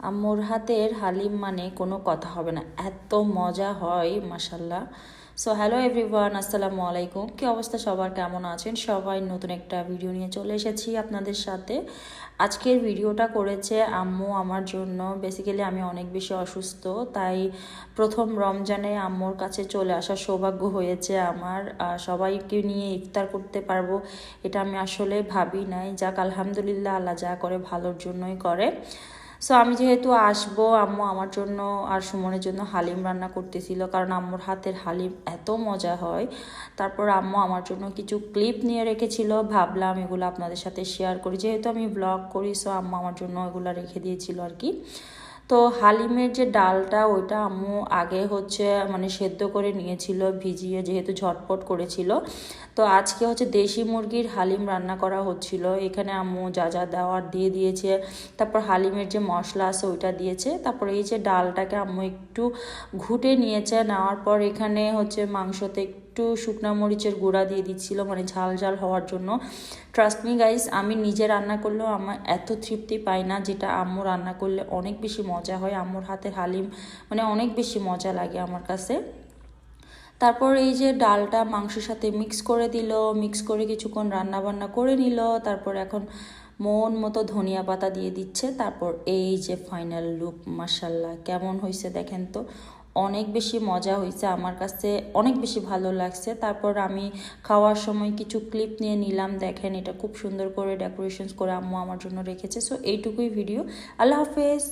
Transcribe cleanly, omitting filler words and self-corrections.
আম্মুর হাতের হালিম মানে কোনো কথা হবে না, এত মজা হয় মাশাল্লাহ। সো হ্যালো এভরিওয়ান, আসসালামু আলাইকুম। কী অবস্থা সবার, কেমন আছেন সবাই? নতুন একটা ভিডিও নিয়ে চলে এসেছি আপনাদের সাথে। আজকের ভিডিওটা করেছে আম্মু আমার জন্য। বেসিক্যালি আমি অনেক বেশি অসুস্থ, তাই প্রথম রমজানে আম্মুর কাছে চলে আসার সৌভাগ্য হয়েছে আমার। সবাইকে নিয়ে ইফতার করতে পারবো এটা আমি আসলে ভাবি নাই। যাক আলহামদুলিল্লাহ, আল্লাহ যা করে ভালোর জন্যই করে। সো আমি যেহেতু আসবো, আম্মু আমার জন্য আর সুমনের জন্য হালিম রান্না করতেছিল, কারণ আম্মুর হাতের হালিম এত মজা হয়। তারপর আম্মু আমার জন্য কিছু ক্লিপ নিয়ে রেখেছিল, ভাবলাম এগুলো আপনাদের সাথে শেয়ার করি, যেহেতু আমি ব্লগ করি। সো আম্মু আমার জন্য এগুলো রেখে দিয়েছিল আর কি। তো হালিমের যে ডালটা, ওইটা আম্মু আগে মানে সেদ্ধ করে নিয়েছিল ভিজিয়ে, যেহেতু ঝটপট করেছিল। তো আজকে দেশি মুরগির হালিম রান্না করা হচ্ছিল। এখানে আম্মু যা যা দেওয়ার দিয়ে দিয়েছে, তারপর হালিমের যে মশলা আছে ওইটা দিয়েছে। তারপর এই যে ডালটাকে আম্মু একটু ঘুটে নিয়েছে, নেওয়ার পর এখানে মাংসতে একটু শুকনা মরিচের গুঁড়া দিয়ে দিচ্ছিল, মানে ঝাল ঝাল হওয়ার জন্য। ট্রাস্ট মি গাইস, আমি নিজে রান্না করলেও আমার এত তৃপ্তি পাই না, যেটা আম্মু রান্না করলে অনেক বেশি মজা হয়। আম্মুর হাতের হালিম মানে অনেক বেশি মজা লাগে আমার কাছে। তারপর এই যে ডালটা মাংসের সাথে মিক্স করে দিল, মিক্স করে কিছুক্ষণ রান্না বান্না করে নিল। তারপর এখন মন মতো ধনিয়া পাতা দিয়ে দিচ্ছে। তারপর এই যে ফাইনাল লুক, মাশাল্লাহ কেমন হয়েছে দেখেন তো, অনেক বেশি মজা হয়েছে, আমার কাছে অনেক বেশি ভালো লাগছে। তারপর আমি খাওয়ার সময় কিছু ক্লিপ নিয়ে নিলাম, দেখেন এটা খুব সুন্দর করে ডেকোরেশন করে আম্মু আমার জন্য রেখেছে। সো এইটুকুই ভিডিও। আল্লাহ হাফেজ।